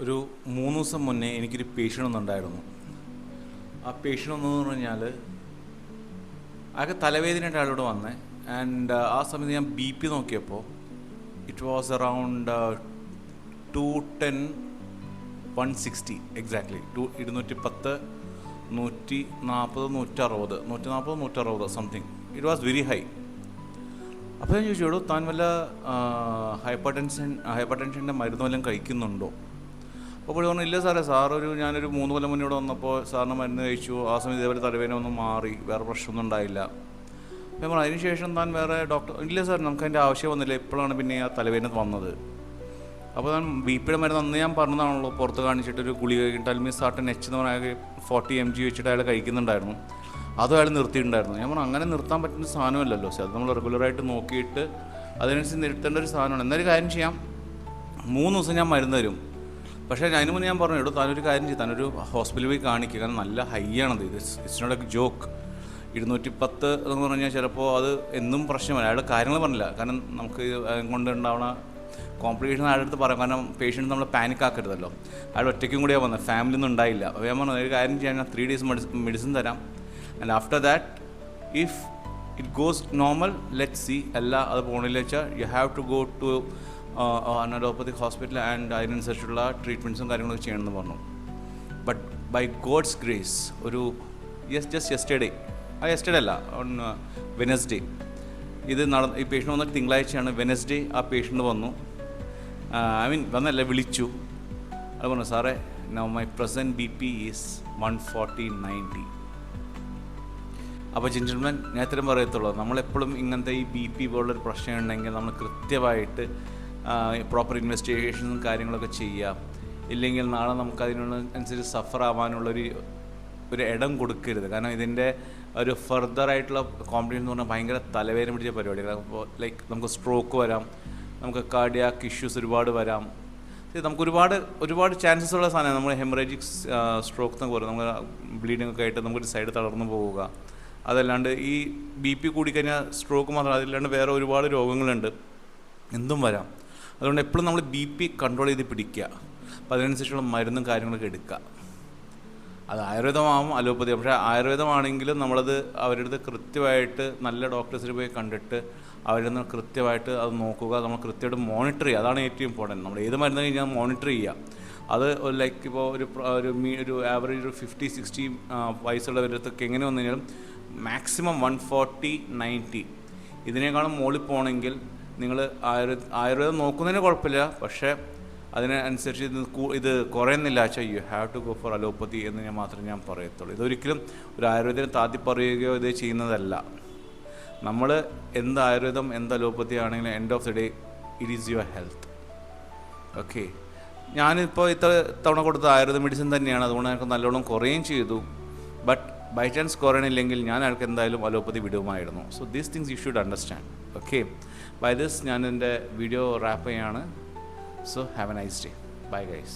ഒരു 3 ദിവസം മുന്നേ എനിക്കൊരു പേഷ്യൻ്റ് ഒന്നുണ്ടായിരുന്നു. ആ പേഷ്യൻ്റ് ഒന്നെന്ന് പറഞ്ഞാൽ ആകെ തലവേദനയായിട്ട് ആളോട് വന്നേ. ആൻഡ് ആ സമയത്ത് ഞാൻ ബി പി നോക്കിയപ്പോൾ it was around 210 160 exactly 210 140 160 something. It was very high. അപ്പോൾ ഞാൻ ചോദിച്ചോളൂ, താൻ വല്ല ഹൈപ്പർ ടെൻഷൻ്റെ മരുന്ന് വല്ലതും കഴിക്കുന്നുണ്ടോ? അപ്പോൾ പറഞ്ഞു, ഇല്ല സാറേ, ഞാനൊരു 3 കൊല്ലം മുന്നേ ഇവിടെ വന്നപ്പോൾ സാറിന് മരുന്ന് കഴിച്ചു. ആ സമയത്ത് ഇതേപോലെ തലവേദന ഒന്നും മാറി, വേറെ പ്രശ്നമൊന്നും ഉണ്ടായില്ല. ഞാൻ പറഞ്ഞു, അതിന് ശേഷം താൻ വേറെ ഡോക്ടർ? ഇല്ല സാർ, നമുക്ക് അതിൻ്റെ ആവശ്യം വന്നില്ല, ഇപ്പോഴാണ് പിന്നെ ആ തലവേദന വന്നത്. അപ്പോൾ ഞാൻ ബി പിയുടെ മരുന്ന് അന്ന് ഞാൻ പറഞ്ഞതാണല്ലോ, പുറത്ത് കാണിച്ചിട്ടൊരു ഗുളിക ടൽമിസാർട്ടൻ എച്ച് എന്ന് പറഞ്ഞാൽ 40 mg വെച്ചിട്ട് അയാൾ കഴിക്കുന്നുണ്ടായിരുന്നു. അതും അയാൾ നിർത്തിയിട്ടുണ്ടായിരുന്നു. ഞാൻ പറഞ്ഞു, അങ്ങനെ നിർത്താൻ പറ്റുന്ന സാധനമല്ലല്ലോ സാർ, അത് നമ്മൾ റെഗുലറായിട്ട് നോക്കിയിട്ട് അതിനനുസരിച്ച് നിർത്തേണ്ട ഒരു സാധനമാണ്. എന്നൊരു കാര്യം ചെയ്യാം, 3 ദിവസം ഞാൻ മരുന്ന് തരും. പക്ഷേ അതിന് മുന്നേ ഞാൻ പറഞ്ഞു, താനൊരു കാര്യം ചെയ്യും, താനൊരു ഹോസ്പിറ്റലിൽ പോയി കാണിക്കുക, കാരണം നല്ല ഹൈ ആണത്. It's not A joke. 210 എന്ന് പറഞ്ഞാൽ ചിലപ്പോൾ അത് എന്നും പ്രശ്നമല്ല. അയാളുടെ കാര്യങ്ങൾ പറഞ്ഞില്ല, കാരണം നമുക്ക് കൊണ്ടുണ്ടാവുന്ന കോംപ്ലിക്കേഷൻ അയാളുടെ അടുത്ത് പറയാം. കാരണം പേഷ്യൻറ്റ് നമ്മൾ പാനിക് ആക്കരുതല്ലോ. അയാൾ ഒറ്റയ്ക്കും കൂടിയാണ് വന്നത്, ഫാമിലി ഒന്നും ഉണ്ടായില്ല. അപ്പോൾ ഞാൻ പറഞ്ഞു, ഒരു കാര്യം ചെയ്യാൻ, ഞാൻ 3 days മെഡിസിൻ തരാം. And after that if it goes normal, let see. അല്ല അത് പോകണില്ല വെച്ചാൽ you have to go to allopathic hospital and അതിനനുസരിച്ചുള്ള ട്രീറ്റ്മെൻറ്റ്സും കാര്യങ്ങളൊക്കെ ചെയ്യണമെന്ന് പറഞ്ഞു. ബട്ട് ബൈ ഗോഡ്സ് ഗ്രേസ് ഒരു ജസ്റ്റ് യെസ്റ്റർഡേ അല്ല, ഓൺ വെനസ്ഡേ ഇത് ഈ പേഷ്യൻ്റ് വന്നിട്ട് തിങ്കളാഴ്ചയാണ്. വെനസ്ഡേ ആ പേഷ്യൻ്റ് വന്നു. വന്നല്ല, വിളിച്ചു. അത് പറഞ്ഞു, സാറേ, now my present B P is 140/90. അപ്പോൾ ജെന്റിൽമാൻ, ഞാൻ ഇത്രയും പറയത്തുള്ളൂ, നമ്മളെപ്പോഴും ഇങ്ങനത്തെ ഈ ബി പി പോലുള്ളൊരു പ്രശ്നം ഉണ്ടെങ്കിൽ നമ്മൾ കൃത്യമായിട്ട് പ്രോപ്പർ ഇൻവെസ്റ്റിഗേഷനും കാര്യങ്ങളൊക്കെ ചെയ്യുക. ഇല്ലെങ്കിൽ നാളെ നമുക്ക് അതിനനുസരിച്ച് സഫർ ആവാനുള്ളൊരു ഇടം കൊടുക്കരുത്. കാരണം ഇതിൻ്റെ ഒരു ഫർദറായിട്ടുള്ള കോംപ്ലിക്കേഷൻ എന്ന് പറഞ്ഞാൽ ഭയങ്കര തലവേദന പിടിച്ച പരിപാടികളാണ്. അപ്പോൾ ലൈക്ക് നമുക്ക് സ്ട്രോക്ക് വരാം, നമുക്ക് കാർഡിയാക് ഇഷ്യൂസ് ഒരുപാട് വരാം. നമുക്ക് ഒരുപാട് ചാൻസസ് ഉള്ള സാധനമാണ്. നമ്മൾ ഹെമറേജിക് സ്ട്രോക്ക് എന്നൊക്കെ പറയും. നമ്മൾ ബ്ലീഡിംഗ് ഒക്കെ ആയിട്ട് നമുക്കൊരു സൈഡ് തളർന്നു പോവുക. അതല്ലാണ്ട് ഈ ബി പി കൂടിക്കഴിഞ്ഞാൽ സ്ട്രോക്ക് മാത്രം, അതില്ലാണ്ട് വേറെ ഒരുപാട് രോഗങ്ങളുണ്ട്, എന്തും വരാം. അതുകൊണ്ട് എപ്പോഴും നമ്മൾ ബി പി കൺട്രോൾ ചെയ്ത് പിടിക്കുക. അപ്പോൾ അതിനനുസരിച്ചുള്ള മരുന്നും കാര്യങ്ങളൊക്കെ എടുക്കുക. അത് ആയുർവേദമാവും, അലോപ്പതി. പക്ഷേ ആയുർവേദമാണെങ്കിലും നമ്മളത് അവരുടെ അടുത്ത് കൃത്യമായിട്ട് നല്ല ഡോക്ടേഴ്സിൽ പോയി കണ്ടിട്ട് അവരിൽ നിന്ന് കൃത്യമായിട്ട് അത് നോക്കുക. നമ്മൾ കൃത്യമായിട്ട് മോണിറ്റർ ചെയ്യുക. അതാണ് ഏറ്റവും ഇമ്പോർട്ടൻറ്റ്. നമ്മൾ ഏത് മരുന്ന് കഴിഞ്ഞാൽ മോണിറ്റർ ചെയ്യുക. അത് ലൈക്ക് ഇപ്പോൾ ഒരു ആവറേജ് ഒരു 50-60 വയസ്സുള്ളവരടുത്തൊക്കെ എങ്ങനെ വന്നു കഴിഞ്ഞാലും മാക്സിമം 140/90 ഇതിനേക്കാളും മുകളിൽ പോകണമെങ്കിൽ നിങ്ങൾ ആയുർവേദം നോക്കുന്നതിന് കുഴപ്പമില്ല. പക്ഷേ അതിനനുസരിച്ച് ഇത് കുറയുന്നില്ല വെച്ചാൽ you have to go for allopathy എന്ന് ഞാൻ പറയത്തുള്ളൂ. ഇതൊരിക്കലും ഒരു ആയുർവേദത്തിന് താത്തി പറയുകയോ ഇത് ചെയ്യുന്നതല്ല. നമ്മൾ എന്ത് ആയുർവേദം എന്ത് അലോപ്പതി ആണെങ്കിലും end of the day it is your health. Okay, ഞാനിപ്പോൾ ഇത്ര തവണ കൊടുത്ത ആയുർവേദ മെഡിസിൻ തന്നെയാണ്. അതുകൊണ്ട് എനിക്ക് നല്ലോണം കുറയുകയും ചെയ്തു. ബട്ട് ബൈ ചാൻസ് കുറയണില്ലെങ്കിൽ ഞാൻ അയാൾക്ക് എന്തായാലും അലോപ്പതി വിടുമായിരുന്നു. So these things you should understand. Okay, by this ഞാൻ എൻ്റെ വീഡിയോ റാപ്പ് ചെയ്യാണ്. So have a nice day. Bye guys.